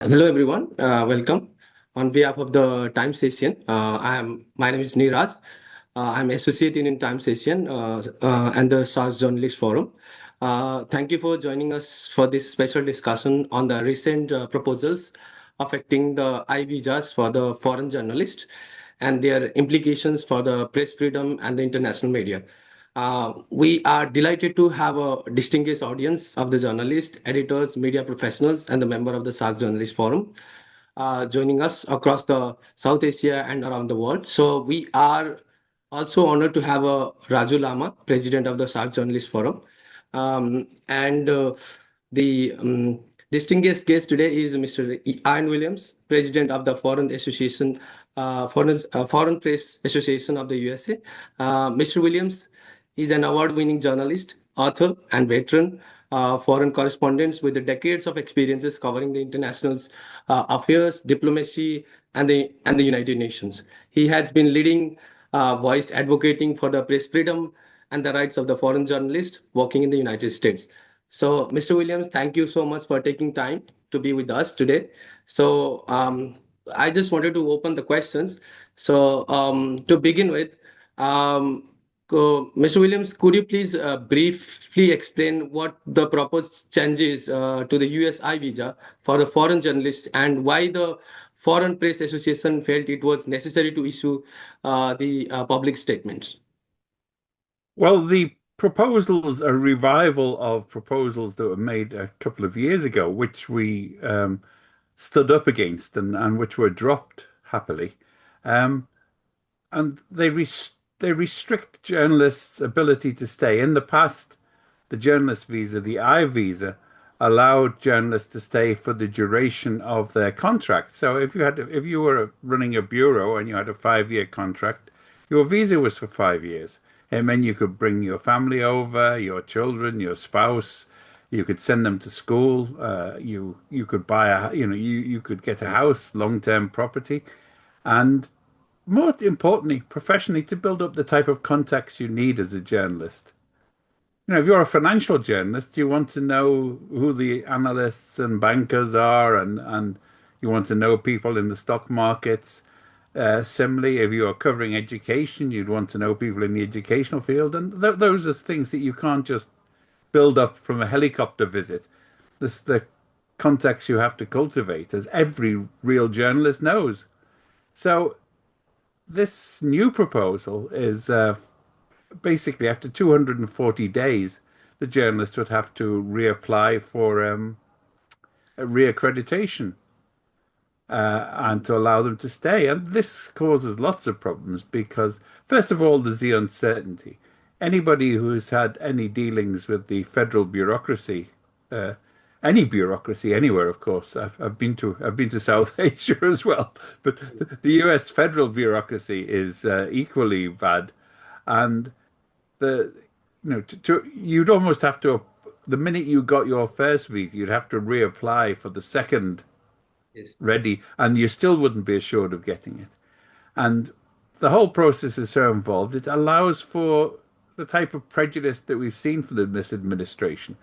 Hello, everyone. Welcome. On behalf of the Time Session, my name is Neeraj. I'm associate in Time Session and the SAARC Journalist Forum. Thank you for joining us for this special discussion on the recent proposals affecting the I visas for the foreign journalists and their implications for the press freedom and the international media. We are delighted to have a distinguished audience of the journalists, editors, media professionals, and the member of the SAARC Journalist Forum joining us across the South Asia and around the world. So we are also honored to have Raju Lama, President of the SAARC Journalist Forum. And the distinguished guest today is Mr. Ian Williams, President of the Foreign Press Association of the USA. Mr. Williams is an award-winning journalist, author, and veteran foreign correspondent with the decades of experiences covering the international affairs, diplomacy, and the United Nations. He has been leading voice advocating for the press freedom and the rights of the foreign journalist working in the United States. So, Mr. Williams, thank you so much for taking time to be with us today. So, I just wanted to open the questions. So, to begin with, Mr. Williams, could you please briefly explain what the proposed changes to the USI visa for the foreign journalists and why the Foreign Press Association felt it was necessary to issue the public statements? Well, the proposals, a revival of proposals that were made a couple of years ago, which we stood up against and which were dropped happily. Um, and they restrict journalists' ability to stay. In the past, the journalist visa, the I visa, allowed journalists to stay for the duration of their contract. So if you were running a bureau and you had a 5-year contract, your visa was for 5 years. It meant you could bring your family over, your children, your spouse. You could send them to school. You could buy you could get a house, long-term property, and more importantly, professionally, to build up the type of contacts you need as a journalist. If you're a financial journalist, you want to know who the analysts and bankers are, and you want to know people in the stock markets. Similarly, if you're covering education, you'd want to know people in the educational field, and those are things that you can't just build up from a helicopter visit. This the contacts you have to cultivate, as every real journalist knows. So this new proposal is basically after 240 days, the journalist would have to reapply for a reaccreditation and to allow them to stay. And this causes lots of problems because, first of all, there's the uncertainty. Anybody who's had any dealings with the federal bureaucracy, uh, any bureaucracy anywhere, of course. I've been to South Asia as well, but the U.S. federal bureaucracy is equally bad, and the you'd almost have to, the minute you got your first visa, you'd have to reapply for the second Yes. ready, and you still wouldn't be assured of getting it. And the whole process is so involved, it allows for the type of prejudice that we've seen from this administration.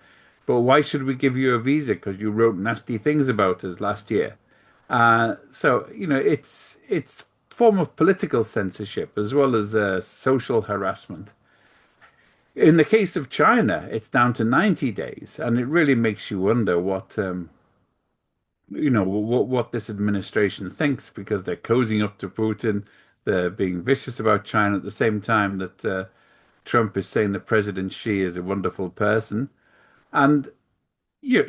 But why should we give you a visa? Because you wrote nasty things about us last year. It's form of political censorship as well as social harassment. In the case of China, it's down to 90 days, and it really makes you wonder what this administration thinks, because they're cozying up to Putin. They're being vicious about China at the same time that Trump is saying that President Xi is a wonderful person. And I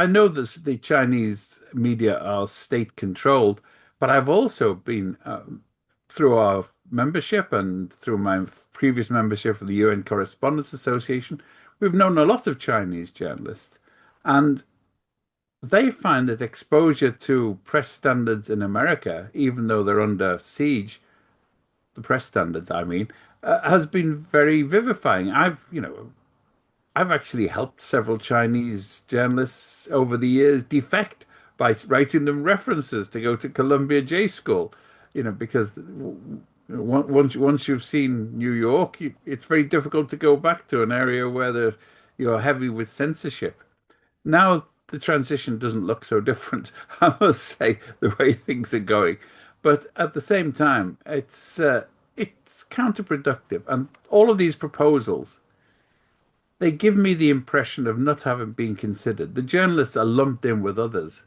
know that the Chinese media are state controlled, but I've also been through our membership and through my previous membership of the UN Correspondents Association, we've known a lot of Chinese journalists. And they find that exposure to press standards in America, even though they're under siege, the press standards, I mean, has been very vivifying. I've actually helped several Chinese journalists over the years defect by writing them references to go to Columbia J School, because once you've seen New York, it's very difficult to go back to an area where you're heavy with censorship. Now the transition doesn't look so different, I must say, the way things are going. But at the same time, it's counterproductive, and all of these proposals, they give me the impression of not having been considered. The journalists are lumped in with others,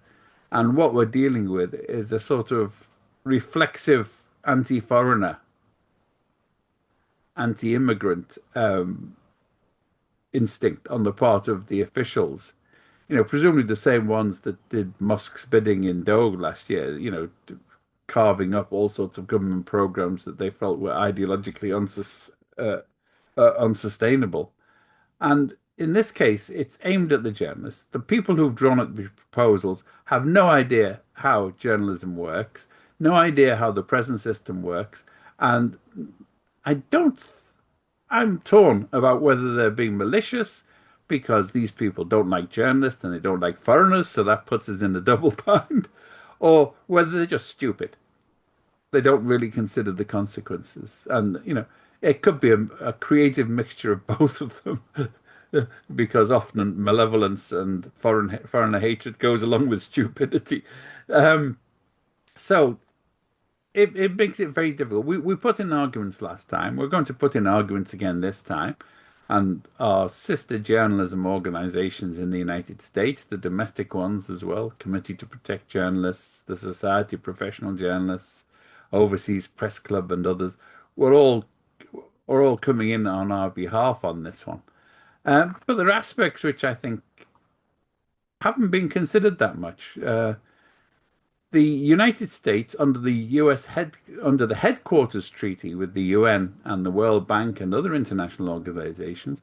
and what we're dealing with is a sort of reflexive anti-foreigner, anti-immigrant instinct on the part of the officials. Presumably the same ones that did Musk's bidding in Doha last year, carving up all sorts of government programs that they felt were ideologically unsustainable. And in this case, it's aimed at the journalists. The people who've drawn up the proposals have no idea how journalism works, no idea how the present system works, and I don't I'm torn about whether they're being malicious because these people don't like journalists and they don't like foreigners, so that puts us in the double bind, or whether they're just stupid. They don't really consider the consequences. And, it could be a creative mixture of both of them because often malevolence and foreigner hatred goes along with stupidity. So it makes it very difficult. We put in arguments last time. We're going to put in arguments again this time. And our sister journalism organizations in the United States, the domestic ones as well, Committee to Protect Journalists, the Society of Professional Journalists, Overseas Press Club, and others, are all coming in on our behalf on this one. But there are aspects which I think haven't been considered that much. The United States, under the Headquarters Treaty with the UN and the World Bank and other international organizations,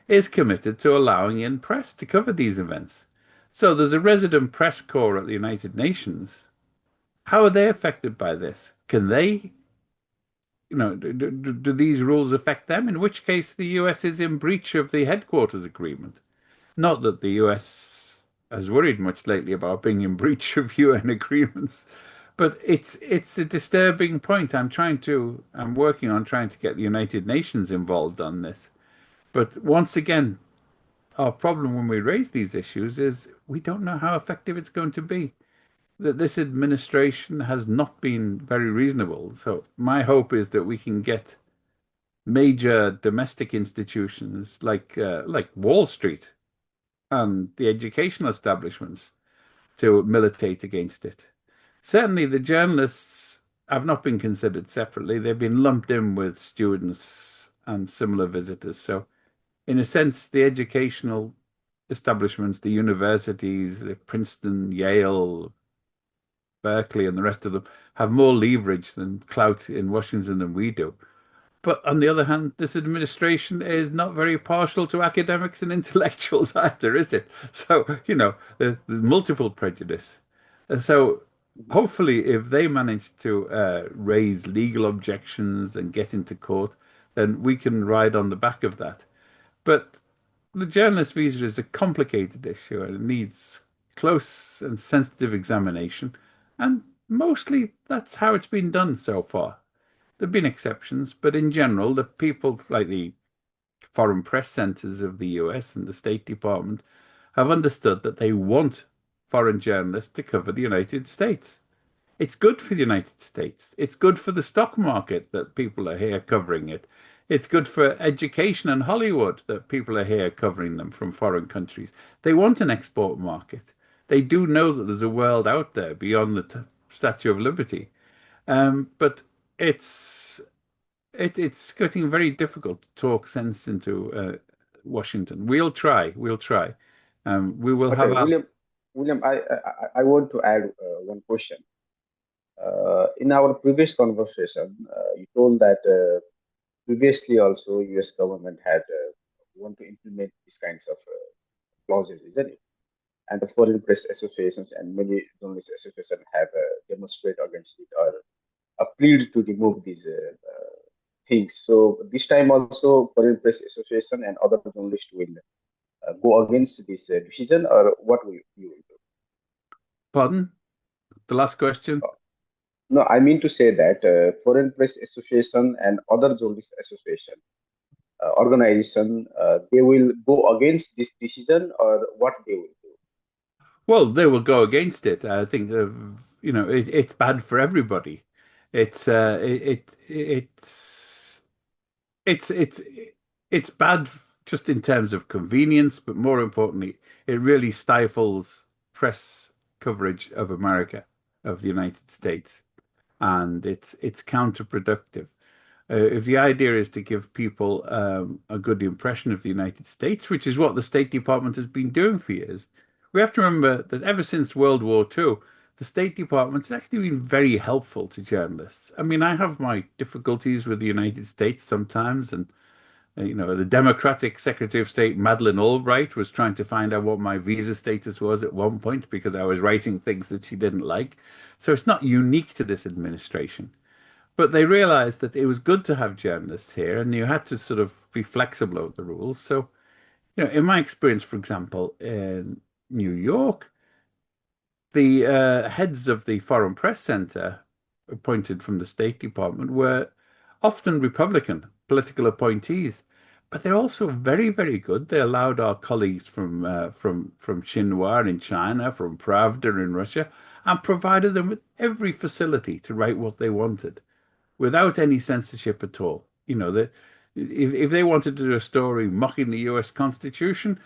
is committed to allowing in press to cover these events. So there's a resident press corps at the United Nations. How are they affected by this? Can they, do these rules affect them? In which case, the US is in breach of the Headquarters Agreement. Not that the US has worried much lately about being in breach of UN agreements, but it's a disturbing point. I'm working on trying to get the United Nations involved on this. But once again, our problem when we raise these issues is we don't know how effective it's going to be. That this administration has not been very reasonable. So my hope is that we can get major domestic institutions like Wall Street and the educational establishments to militate against it. Certainly, the journalists have not been considered separately. They've been lumped in with students and similar visitors. So, in a sense, the educational establishments, the universities, Princeton, Yale, Berkeley, and the rest of them have more leverage than clout in Washington than we do. But on the other hand, this administration is not very partial to academics and intellectuals either, is it? So, there's multiple prejudice. And so hopefully if they manage to raise legal objections and get into court, then we can ride on the back of that. But the journalist visa is a complicated issue and it needs close and sensitive examination. And mostly that's how it's been done so far. There have been exceptions, but in general, the people like the foreign press centers of the US and the State Department have understood that they want foreign journalists to cover the United States. It's good for the United States. It's good for the stock market that people are here covering it. It's good for education and Hollywood that people are here covering them from foreign countries. They want an export market. They do know that there's a world out there beyond the Statue of Liberty. But it's getting very difficult to talk sense into Washington. We'll try. We'll try. We will Okay, have our. William, I want to add one question. In our previous conversation, you told that previously also U.S. government had want to implement these kinds of clauses, isn't it? And the foreign press associations and many journalist associations have demonstrated against it or plead to remove these things. So this time also, foreign press association and other journalists will go against this decision, or what will you will do? Pardon? The last question? No, I mean to say that foreign press association and other journalist association organization, they will go against this decision, or what they will do? Well, they will go against it. I think it's bad for everybody. It's it's it's it's bad just in terms of convenience, but more importantly, it really stifles press coverage of America, of the United States, and it's counterproductive. If the idea is to give people a good impression of the United States, which is what the State Department has been doing for years, we have to remember that ever since World War II, the State Department has actually been very helpful to journalists. I mean, I have my difficulties with the United States sometimes, and the Democratic Secretary of State Madeleine Albright was trying to find out what my visa status was at one point because I was writing things that she didn't like. So it's not unique to this administration. But they realized that it was good to have journalists here and you had to sort of be flexible with the rules. So, in my experience, for example, in New York, the heads of the Foreign Press Center appointed from the State Department were often Republican political appointees, but they're also very, very good. They allowed our colleagues from Xinhua in China, from Pravda in Russia, and provided them with every facility to write what they wanted without any censorship at all. That if they wanted to do a story mocking the US Constitution,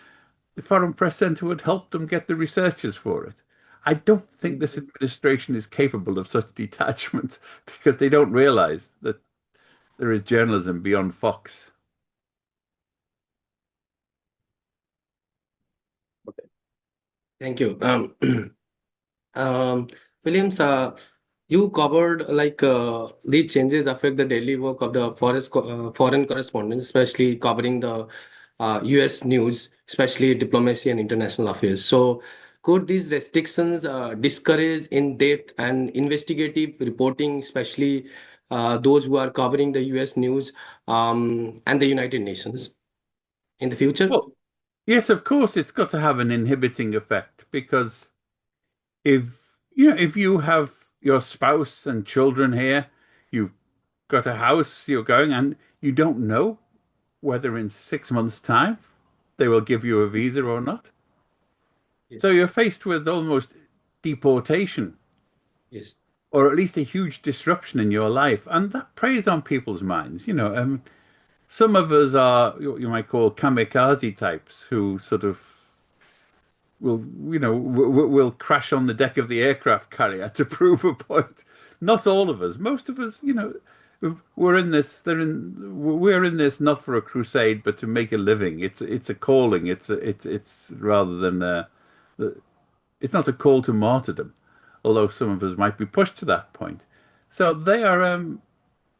the Foreign Press Center would help them get the researchers for it. I don't think this administration is capable of such detachment because they don't realize that there is journalism beyond Fox. Okay. Thank you. Um, Williams, you covered like these changes affect the daily work of the foreign correspondents, especially covering the U.S. news, especially diplomacy and international affairs. So, could these restrictions discourage in-depth and investigative reporting, especially those who are covering the U.S. news and the United Nations in the future? Well, yes, of course, it's got to have an inhibiting effect because if if you have your spouse and children here, you've got a house, you're going, and you don't know whether in 6 months' time they will give you a visa or not. Yes. So you're faced with almost deportation Yes. or at least a huge disruption in your life. And that preys on people's minds. Some of us are what you might call kamikaze types who sort of will crash on the deck of the aircraft carrier to prove a point. Not all of us. Most of us, we're in this. We're in this not for a crusade, but to make a living. It's a calling. It's rather than it's not a call to martyrdom, although some of us might be pushed to that point. So they are.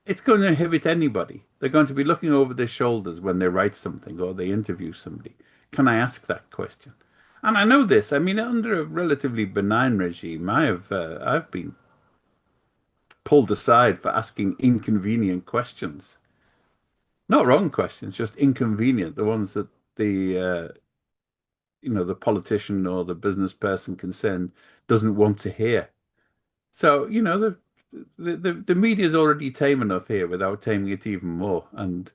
It's going to inhibit anybody. They're going to be looking over their shoulders when they write something or they interview somebody. Can I ask that question? And I know this. I mean, under a relatively benign regime, I've been pulled aside for asking inconvenient questions. Not wrong questions, just inconvenient. The ones that the politician or the business person concerned doesn't want to hear. So, the media is already tame enough here without taming it even more. And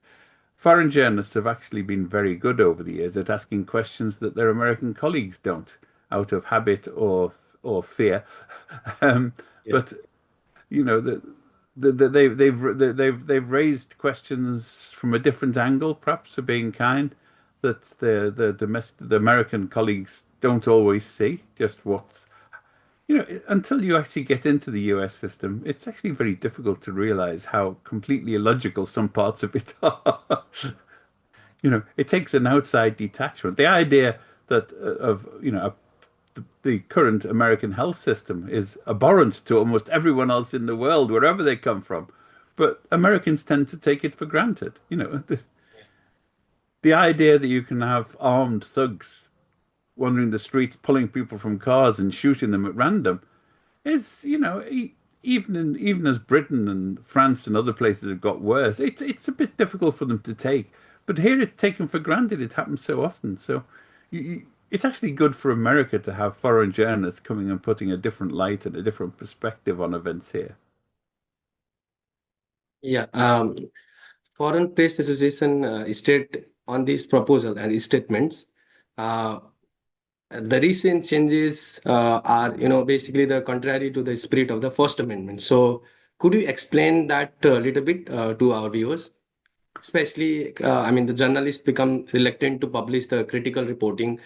foreign journalists have actually been very good over the years at asking questions that their American colleagues don't, out of habit or fear. Um, Yeah. but they've raised questions from a different angle, perhaps for being kind, that the American colleagues don't always see just what until you actually get into the US system, it's actually very difficult to realize how completely illogical some parts of it are. It takes an outside detachment. The idea that of the current American health system is abhorrent to almost everyone else in the world, wherever they come from. But Americans tend to take it for granted. The idea that you can have armed thugs wandering the streets, pulling people from cars and shooting them at random is, even as Britain and France and other places have got worse, it's a bit difficult for them to take. But here it's taken for granted. It happens so often. So it's actually good for America to have foreign journalists coming and putting a different light and a different perspective on events here. Yeah. Foreign Press Association state on this proposal and statements. Uh, the recent changes are, basically the contrary to the spirit of the First Amendment. So, could you explain that a little bit to our viewers? Especially, I mean, the journalists become reluctant to publish the critical reporting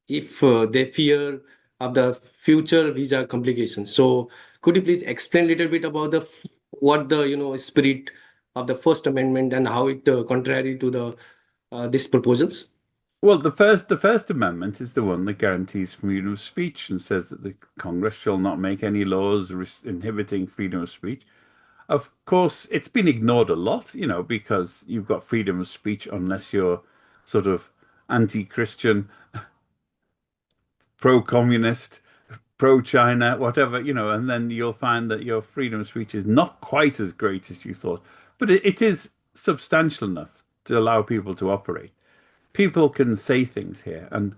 if they fear of the future visa complications. So, could you please explain a little bit about what the spirit of the First Amendment and how it contrary to the these proposals? Well, the First Amendment is the one that guarantees freedom of speech and says that the Congress shall not make any laws inhibiting freedom of speech. Of course, it's been ignored a lot, because you've got freedom of speech unless you're sort of anti-Christian, pro-communist, pro-China, whatever, and then you'll find that your freedom of speech is not quite as great as you thought, but it is substantial enough to allow people to operate. People can say things here, and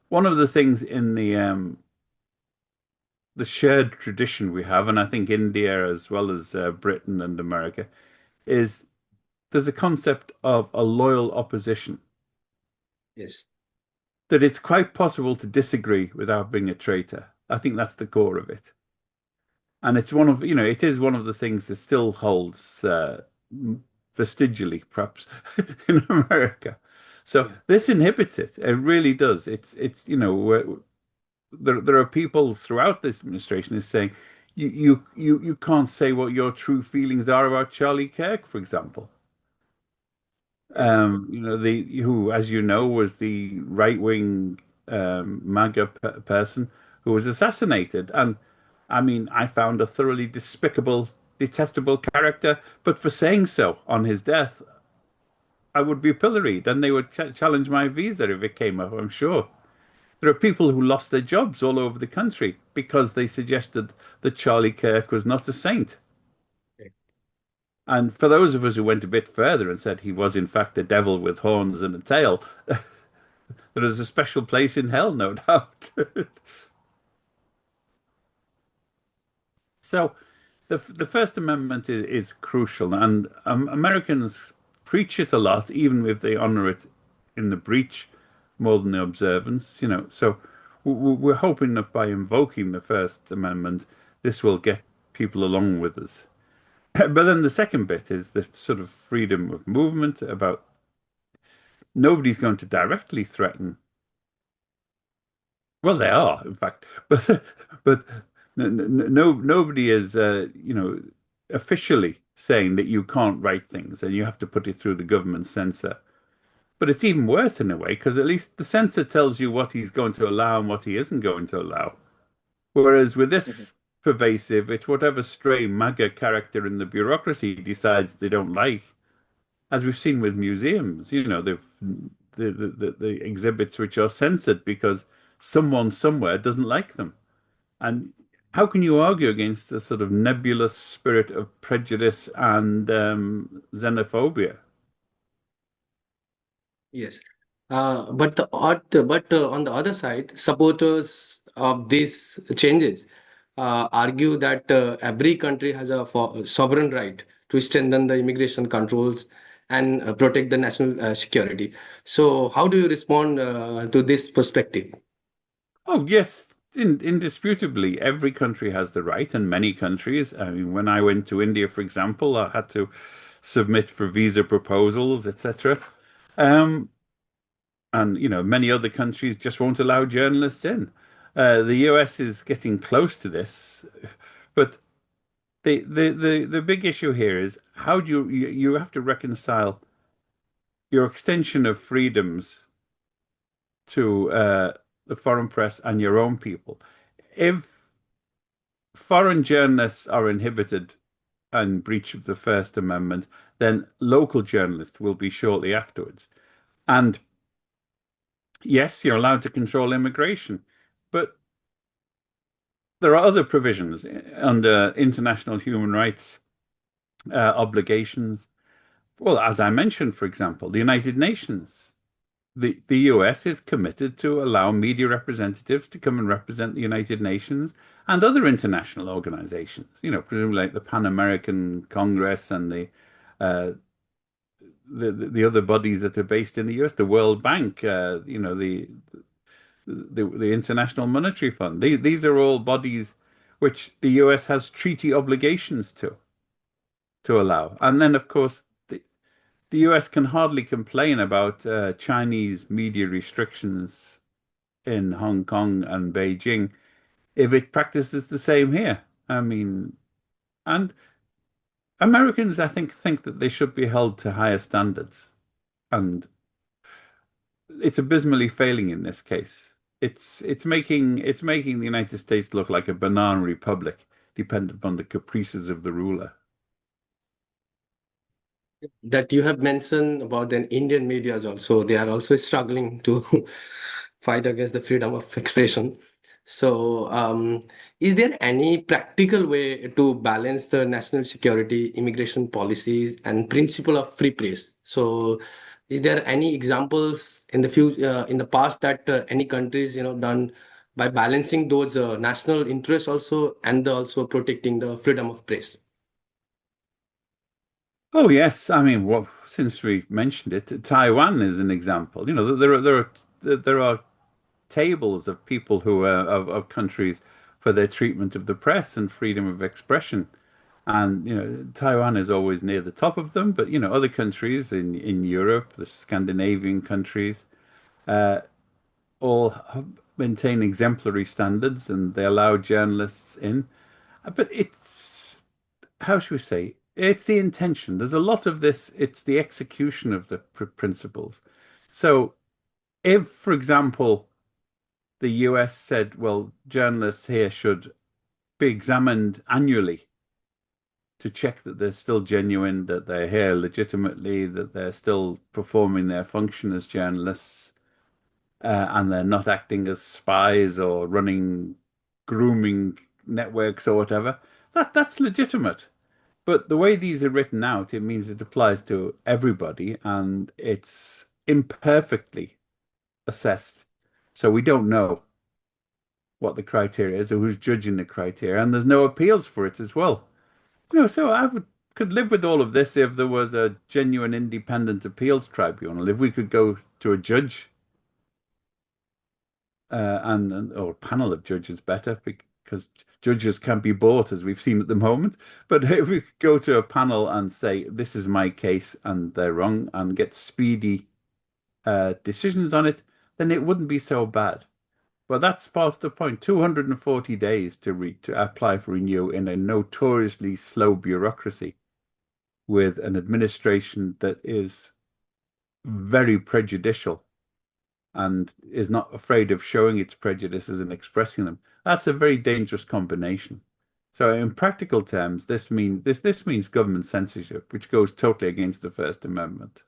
one of the things in the shared tradition we have, and I think India as well as Britain and America, is there's a concept of a loyal opposition. Yes. That it's quite possible to disagree without being a traitor. I think that's the core of it. And it's it is one of the things that still holds vestigially, perhaps, in America. So this inhibits it. It really does. There are people throughout this administration is saying you can't say what your true feelings are about Charlie Kirk, for example. Yes. Who, as you know, was the right-wing MAGA person who was assassinated. And I mean, I found a thoroughly despicable, detestable character, but for saying so on his death, I would be pilloried and they would challenge my visa if it came up, I'm sure. There are people who lost their jobs all over the country because they suggested that Charlie Kirk was not a saint. Okay. And for those of us who went a bit further and said he was in fact a devil with horns and a tail, there is a special place in hell, no doubt. So the First Amendment is crucial, and Americans preach it a lot, even if they honor it in the breach more than the observance. So we're hoping that by invoking the First Amendment, this will get people along with us. But then the second bit is the sort of freedom of movement about nobody's going to directly threaten. Well, they are, in fact, but nobody is, officially saying that you can't write things and you have to put it through the government censor. But it's even worse in a way because at least the censor tells you what he's going to allow and what he isn't going to allow. Whereas with Mhm. this pervasive, it's whatever stray MAGA character in the bureaucracy decides they don't like, as we've seen with museums. The exhibits which are censored because someone somewhere doesn't like them. And how can you argue against a sort of nebulous spirit of prejudice and xenophobia? Yes. But on the other side, supporters of these changes argue that every country has a sovereign right to strengthen the immigration controls and protect the national security. So, how do you respond to this perspective? Oh, yes, indisputably, every country has the right, and many countries. I mean, when I went to India, for example, I had to submit for visa proposals, etc. Um, and many other countries just won't allow journalists in. The US is getting close to this, but the big issue here is how do you have to reconcile your extension of freedoms to the foreign press and your own people. If foreign journalists are inhibited and breach of the First Amendment, then local journalists will be shortly afterwards. And yes, you're allowed to control immigration, but there are other provisions under international human rights obligations. Well, as I mentioned, for example, the United Nations. The US is committed to allow media representatives to come and represent the United Nations and other international organizations, presumably like the Pan American Congress and uh, the other bodies that are based in the US, the World Bank, the International Monetary Fund. These are all bodies which the US has treaty obligations to allow. And then, of course, the US can hardly complain about Chinese media restrictions in Hong Kong and Beijing if it practices the same here. I mean, and Americans, I think that they should be held to higher standards, and it's abysmally failing in this case. It's making the United States look like a banana republic, dependent upon the caprices of the ruler. That you have mentioned about the Indian medias also, they are also struggling to fight against the freedom of expression. So, is there any practical way to balance the national security, immigration policies, and principle of free press? So, is there any examples in the in the past that any countries, done by balancing those national interests also and also protecting the freedom of press? Oh yes, I mean, well, since we mentioned it, Taiwan is an example. There are tables of people who are of countries for their treatment of the press and freedom of expression. And Taiwan is always near the top of them, but other countries in Europe, the Scandinavian countries, all maintain exemplary standards and they allow journalists in. But it's, how should we say, it's the intention. There's a lot of this, it's the execution of the principles. So if, for example, the US said, well, journalists here should be examined annually to check that they're still genuine, that they're here legitimately, that they're still performing their function as journalists, and they're not acting as spies or running grooming networks or whatever. That's legitimate. But the way these are written out, it means it applies to everybody and it's imperfectly assessed. So we don't know what the criteria is or who's judging the criteria, and there's no appeals for it as well. So I could live with all of this if there was a genuine independent appeals tribunal, if we could go to a judge or a panel of judges better, because judges can be bought, as we've seen at the moment. But if we could go to a panel and say, this is my case and they're wrong, and get speedy decisions on it, then it wouldn't be so bad. But that's part of the point. 240 days to apply for renew in a notoriously slow bureaucracy with an administration that is very prejudicial and is not afraid of showing its prejudices and expressing them. That's a very dangerous combination. So in practical terms, this means government censorship, which goes totally against the First Amendment.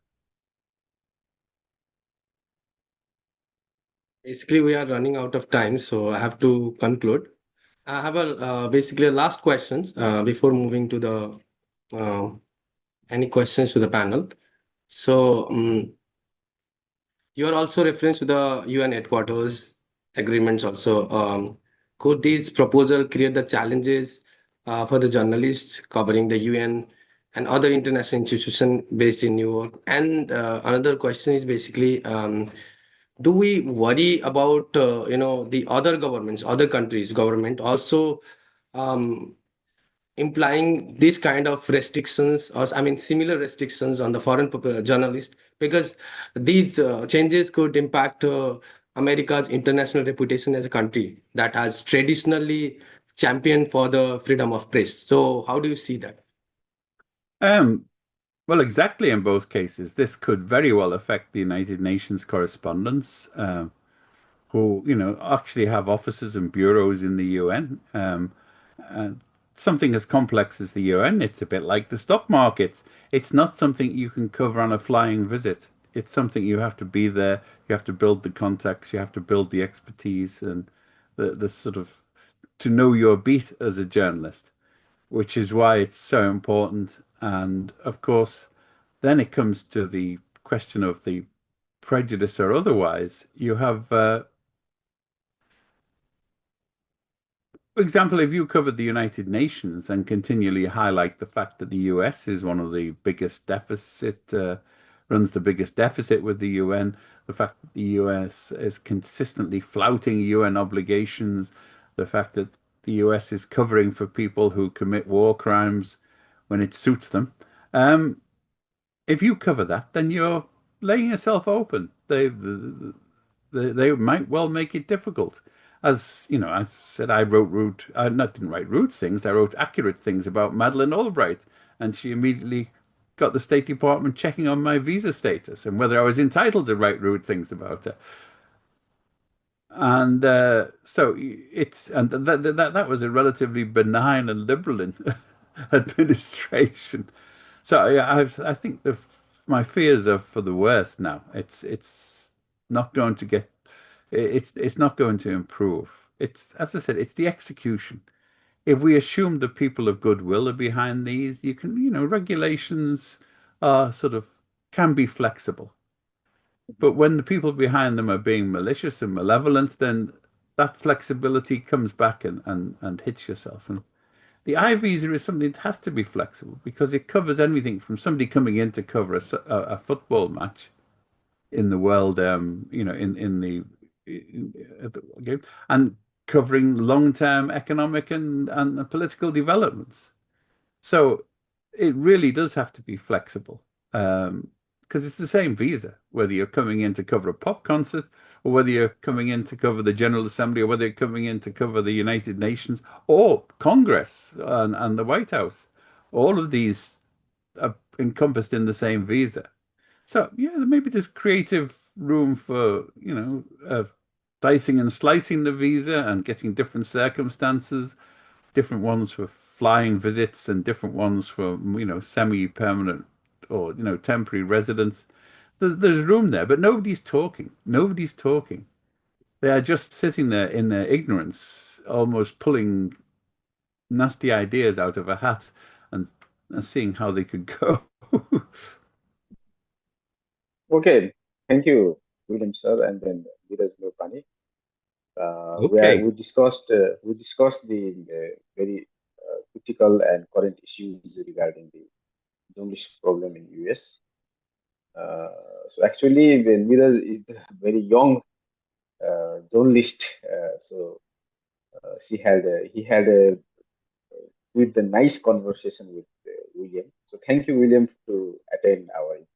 Basically, we are running out of time, so I have to conclude. I have basically a last questions before moving to the uh, any questions to the panel. So, you are also reference to the UN headquarters agreements also. Could these proposal create the challenges for the journalists covering the UN and other international institutions based in New York? And another question is basically, do we worry about the other governments, other countries' government also um, implying these kind of restrictions, or I mean similar restrictions on the foreign journalists, because these changes could impact America's international reputation as a country that has traditionally championed for the freedom of press. So how do you see that? Um, well, exactly in both cases, this could very well affect the United Nations correspondents, who, actually have offices and bureaus in the UN. Uh, Something as complex as the UN, it's a bit like the stock markets. It's not something you can cover on a flying visit. It's something you have to be there. You have to build the contacts. You have to build the expertise and the sort of to know your beat as a journalist, which is why it's so important. And of course, then it comes to the question of the prejudice or otherwise. You have For example, if you covered the United Nations and continually highlight the fact that the US is one of the biggest deficit runs the biggest deficit with the UN, the fact that the US is consistently flouting UN obligations, the fact that the US is covering for people who commit war crimes when it suits them. If you cover that, then you're laying yourself open. They might well make it difficult. As you know, I said I didn't write rude things. I wrote accurate things about Madeleine Albright, and she immediately got the State Department checking on my visa status and whether I was entitled to write rude things about her. And so that was a relatively benign and liberal administration. So yeah, I think my fears are for the worst now. It's not going to get it's not going to improve. It's, as I said, it's the execution. If we assume that people of goodwill are behind these, regulations are can be flexible. But when the people behind them are being malicious and malevolent, then that flexibility comes back and hits yourself. And the I visa is something that has to be flexible because it covers anything from somebody coming in to cover a football match in the world, and covering long-term economic and political developments. So it really does have to be flexible, because it's the same visa, whether you're coming in to cover a pop concert or whether you're coming in to cover the General Assembly or whether you're coming in to cover the United Nations or Congress and the White House. All of these are encompassed in the same visa. So yeah, maybe there's creative room for, dicing and slicing the visa and getting different circumstances, different ones for flying visits and different ones for, semi-permanent or, temporary residence. There's room there, but nobody's talking. Nobody's talking. They are just sitting there in their ignorance, almost pulling nasty ideas out of a hat and seeing how they could go. Okay, thank you, William sir, and then Neeraj Lopani. Where Okay. we discussed the very critical and current issues regarding the journalist problem in US. So actually, Neeraj is the very young journalist. So he had a with the nice conversation with William. So thank you, William, to attend our interview.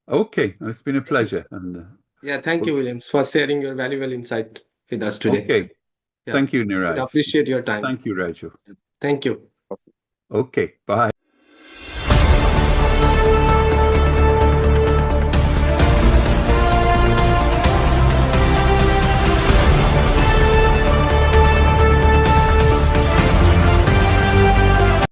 Okay, it's been a Thank you. pleasure. And Yeah, thank you, Williams, for sharing your valuable insight with us today. okay, Yeah, thank you, we Niraj. appreciate your time. Thank you, Raju. Thank you. Okay, bye.